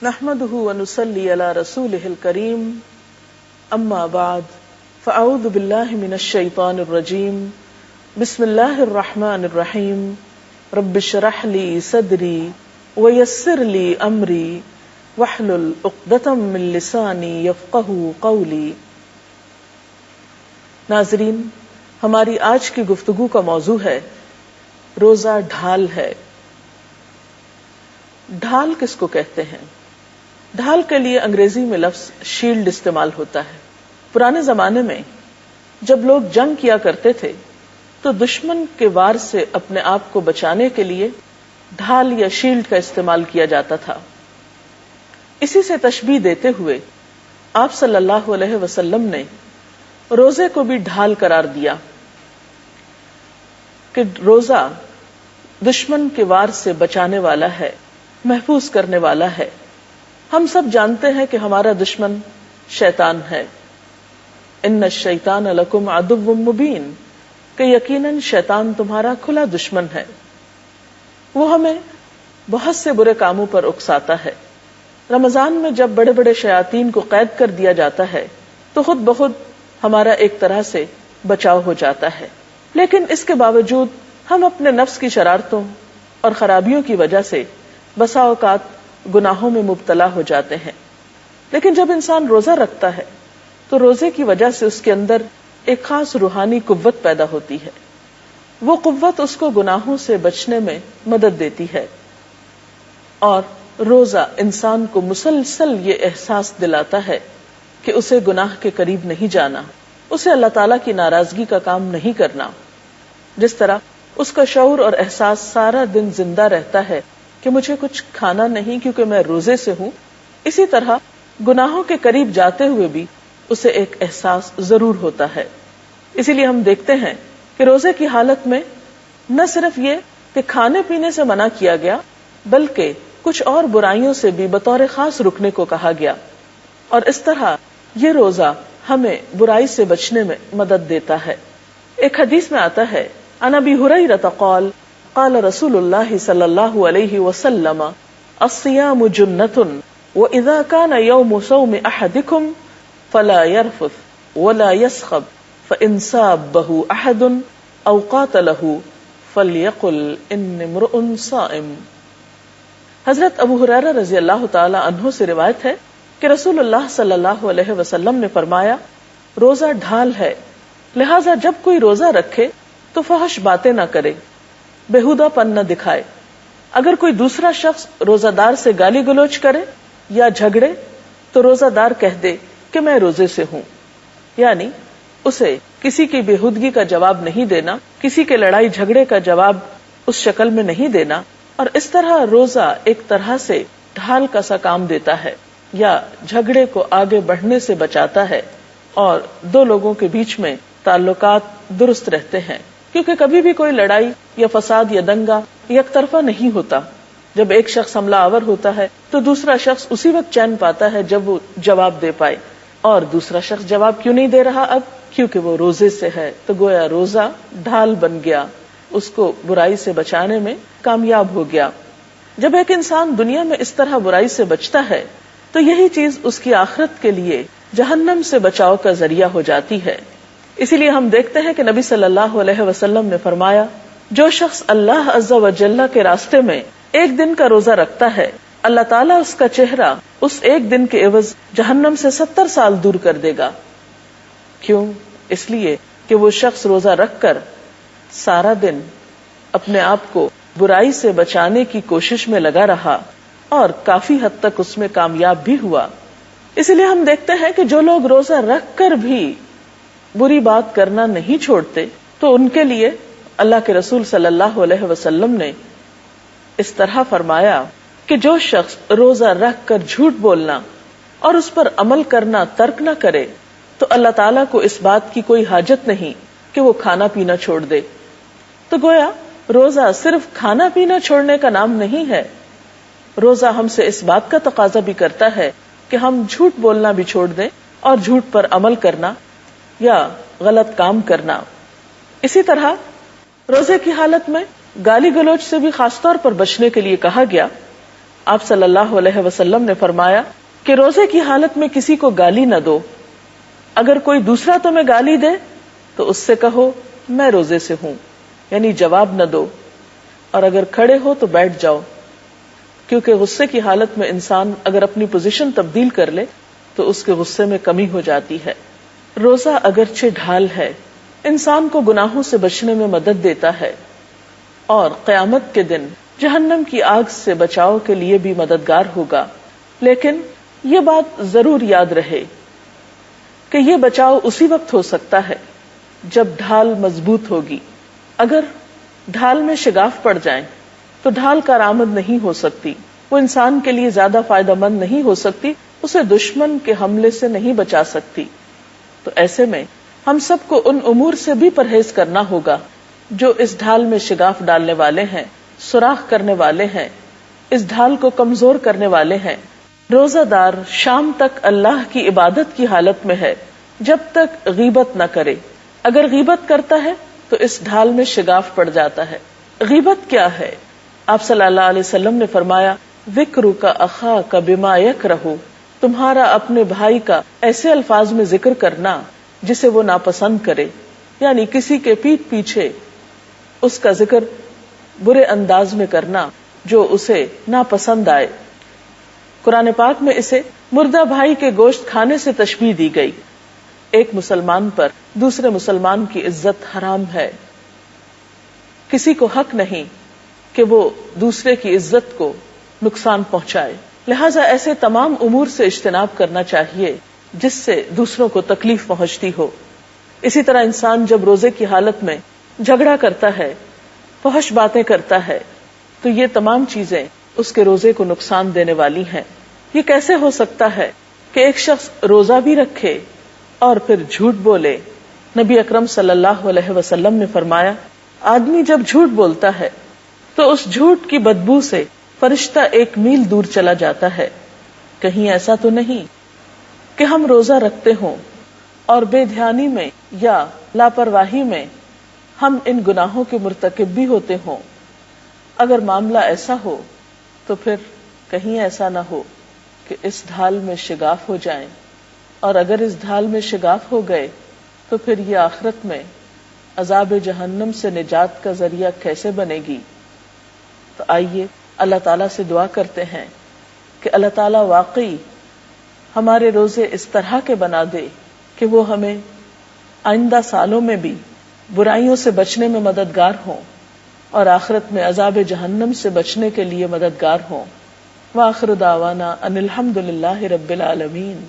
نحمده ونصلي على رسوله الكريم اما بعد فاعوذ بالله من الشيطان الرجيم بسم الله الرحمن الرحيم رب اشرح لي صدري ويسر لي امري واحلل عقدة من لساني يفقهوا قولي۔ ناظرین، ہماری آج کی گفتگو کا موضوع ہے روزہ ڈھال ہے۔ ڈھال کس کو کہتے ہیں؟ ڈھال کے لیے انگریزی میں لفظ شیلڈ استعمال ہوتا ہے۔ پرانے زمانے میں جب لوگ جنگ کیا کرتے تھے تو دشمن کے وار سے اپنے آپ کو بچانے کے لیے ڈھال یا شیلڈ کا استعمال کیا جاتا تھا۔ اسی سے تشبیہ دیتے ہوئے آپ صلی اللہ علیہ وسلم نے روزے کو بھی ڈھال قرار دیا کہ روزہ دشمن کے وار سے بچانے والا ہے، محفوظ کرنے والا ہے۔ ہم سب جانتے ہیں کہ ہمارا دشمن شیطان ہے۔ ان الشیطان لکم عدو مبین، کہ یقیناً شیطان تمہارا کھلا دشمن ہے۔ وہ ہمیں بہت سے برے کاموں پر اکساتا ہے۔ رمضان میں جب بڑے بڑے شیاطین کو قید کر دیا جاتا ہے تو خود بخود ہمارا ایک طرح سے بچاؤ ہو جاتا ہے، لیکن اس کے باوجود ہم اپنے نفس کی شرارتوں اور خرابیوں کی وجہ سے بسا اوقات گناہوں میں مبتلا ہو جاتے ہیں۔ لیکن جب انسان روزہ رکھتا ہے تو روزے کی وجہ سے اس کے اندر ایک خاص روحانی قوت پیدا ہوتی ہے۔ وہ قوت اس کو گناہوں سے بچنے میں مدد دیتی ہے، اور روزہ انسان کو مسلسل یہ احساس دلاتا ہے کہ اسے گناہ کے قریب نہیں جانا، اسے اللہ تعالیٰ کی ناراضگی کا کام نہیں کرنا۔ جس طرح اس کا شعور اور احساس سارا دن زندہ رہتا ہے کہ مجھے کچھ کھانا نہیں کیونکہ میں روزے سے ہوں، اسی طرح گناہوں کے قریب جاتے ہوئے بھی اسے ایک احساس ضرور ہوتا ہے۔ اسی لیے ہم دیکھتے ہیں کہ روزے کی حالت میں نہ صرف یہ کہ کھانے پینے سے منع کیا گیا، بلکہ کچھ اور برائیوں سے بھی بطور خاص رکنے کو کہا گیا، اور اس طرح یہ روزہ ہمیں برائی سے بچنے میں مدد دیتا ہے۔ ایک حدیث میں آتا ہے، عن ابی ہریرہ قال قال رسول اللہ صلی اللہ علیہ وسلم الصیام جنۃ واذا كان يوم صوم احدکم فلا يرفث ولا يسخب فان سابه احد او قاتله فليقل اني امرؤ صائم۔ حضرت ابو ہریرہ رضی اللہ تعالی عنہ سے روایت ہے کہ رسول اللہ صلی اللہ علیہ وسلم نے فرمایا، روزہ ڈھال ہے، لہٰذا جب کوئی روزہ رکھے تو فحش باتیں نہ کرے، بےہودہ پن نہ دکھائے۔ اگر کوئی دوسرا شخص روزہ دار سے گالی گلوچ کرے یا جھگڑے تو روزہ دار کہہ دے کہ میں روزے سے ہوں، یعنی اسے کسی کی بےہودگی کا جواب نہیں دینا، کسی کے لڑائی جھگڑے کا جواب اس شکل میں نہیں دینا، اور اس طرح روزہ ایک طرح سے ڈھال کا سا کام دیتا ہے، یا جھگڑے کو آگے بڑھنے سے بچاتا ہے، اور دو لوگوں کے بیچ میں تعلقات درست رہتے ہیں، کیونکہ کبھی بھی کوئی لڑائی یا فساد یا دنگا یک طرفہ نہیں ہوتا۔ جب ایک شخص حملہ آور ہوتا ہے تو دوسرا شخص اسی وقت چین پاتا ہے جب وہ جواب دے پائے، اور دوسرا شخص جواب کیوں نہیں دے رہا اب؟ کیونکہ وہ روزے سے ہے، تو گویا روزہ ڈھال بن گیا، اس کو برائی سے بچانے میں کامیاب ہو گیا۔ جب ایک انسان دنیا میں اس طرح برائی سے بچتا ہے تو یہی چیز اس کی آخرت کے لیے جہنم سے بچاؤ کا ذریعہ ہو جاتی ہے۔ اسی لیے ہم دیکھتے ہیں کہ نبی صلی اللہ علیہ وسلم نے فرمایا، جو شخص اللہ عز و جل کے راستے میں ایک دن کا روزہ رکھتا ہے، اللہ تعالیٰ اس کا چہرہ اس ایک دن کے عوض جہنم سے 70 سال دور کر دے گا۔ کیوں؟ اس لیے کہ وہ شخص روزہ رکھ کر سارا دن اپنے آپ کو برائی سے بچانے کی کوشش میں لگا رہا، اور کافی حد تک اس میں کامیاب بھی ہوا۔ اسی لیے ہم دیکھتے ہیں کہ جو لوگ روزہ رکھ کر بھی بری بات کرنا نہیں چھوڑتے تو ان کے لیے اللہ کے رسول صلی اللہ علیہ وسلم نے اس طرح فرمایا کہ جو شخص روزہ رکھ کر جھوٹ بولنا اور اس پر عمل کرنا ترک نہ کرے تو اللہ تعالیٰ کو اس بات کی کوئی حاجت نہیں کہ وہ کھانا پینا چھوڑ دے۔ تو گویا روزہ صرف کھانا پینا چھوڑنے کا نام نہیں ہے، روزہ ہم سے اس بات کا تقاضا بھی کرتا ہے کہ ہم جھوٹ بولنا بھی چھوڑ دیں اور جھوٹ پر عمل کرنا یا غلط کام کرنا۔ اسی طرح روزے کی حالت میں گالی گلوچ سے بھی خاص طور پر بچنے کے لیے کہا گیا۔ آپ صلی اللہ علیہ وسلم نے فرمایا کہ روزے کی حالت میں کسی کو گالی نہ دو. اگر کوئی دوسرا تمہیں گالی دے تو اس سے کہو میں روزے سے ہوں، یعنی جواب نہ دو. اور اگر کھڑے ہو تو بیٹھ جاؤ، کیونکہ غصے کی حالت میں انسان اگر اپنی پوزیشن تبدیل کر لے تو اس کے غصے میں کمی ہو جاتی ہے. روزہ اگرچہ ڈھال ہے، انسان کو گناہوں سے بچنے میں مدد دیتا ہے اور قیامت کے دن جہنم کی آگ سے بچاؤ کے لیے بھی مددگار ہوگا. لیکن یہ بات ضرور یاد رہے کہ یہ بچاؤ اسی وقت ہو سکتا ہے جب ڈھال مضبوط ہوگی. اگر ڈھال میں شگاف پڑ جائیں تو ڈھال کارآمد نہیں ہو سکتی، وہ انسان کے لیے زیادہ فائدہ مند نہیں ہو سکتی، اسے دشمن کے حملے سے نہیں بچا سکتی. تو ایسے میں ہم سب کو ان امور سے بھی پرہیز کرنا ہوگا جو اس ڈھال میں شگاف ڈالنے والے ہیں، سوراخ کرنے والے ہیں، اس ڈھال کو کمزور کرنے والے ہیں. روزہ دار شام تک اللہ کی عبادت کی حالت میں ہے جب تک غیبت نہ کرے. اگر غیبت کرتا ہے تو اس ڈھال میں شگاف پڑ جاتا ہے. غیبت کیا ہے؟ آپ صلی اللہ علیہ وسلم نے فرمایا ذکرک اخاک بما یکرہ، تمہارا اپنے بھائی کا ایسے الفاظ میں ذکر کرنا جسے وہ ناپسند کرے، یعنی کسی کے پیٹھ پیچھے اس کا ذکر برے انداز میں کرنا جو اسے ناپسند آئے. قرآن پاک میں اسے مردہ بھائی کے گوشت کھانے سے تشبیہ دی گئی. ایک مسلمان پر دوسرے مسلمان کی عزت حرام ہے. کسی کو حق نہیں کہ وہ دوسرے کی عزت کو نقصان پہنچائے. لہٰذا ایسے تمام امور سے اجتناب کرنا چاہیے جس سے دوسروں کو تکلیف پہنچتی ہو. اسی طرح انسان جب روزے کی حالت میں جھگڑا کرتا ہے، فحش باتیں کرتا ہے، تو یہ تمام چیزیں اس کے روزے کو نقصان دینے والی ہیں. یہ کیسے ہو سکتا ہے کہ ایک شخص روزہ بھی رکھے اور پھر جھوٹ بولے؟ نبی اکرم صلی اللہ علیہ وسلم نے فرمایا آدمی جب جھوٹ بولتا ہے تو اس جھوٹ کی بدبو سے فرشتہ 1 میل دور چلا جاتا ہے. کہیں ایسا تو نہیں کہ ہم روزہ رکھتے ہوں اور بے دھیانی میں یا لاپرواہی میں ہم ان گناہوں کے مرتکب بھی ہوتے ہوں؟ اگر معاملہ ایسا ہو تو پھر کہیں ایسا نہ ہو کہ اس ڈھال میں شگاف ہو جائیں، اور اگر اس ڈھال میں شگاف ہو گئے تو پھر یہ آخرت میں عذاب جہنم سے نجات کا ذریعہ کیسے بنے گی؟ تو آئیے اللہ تعالیٰ سے دعا کرتے ہیں کہ اللہ تعالیٰ واقعی ہمارے روزے اس طرح کے بنا دے کہ وہ ہمیں آئندہ سالوں میں بھی برائیوں سے بچنے میں مددگار ہوں اور آخرت میں عذاب جہنم سے بچنے کے لیے مددگار ہوں. وآخر دعوانا ان الحمد للہ رب العالمین.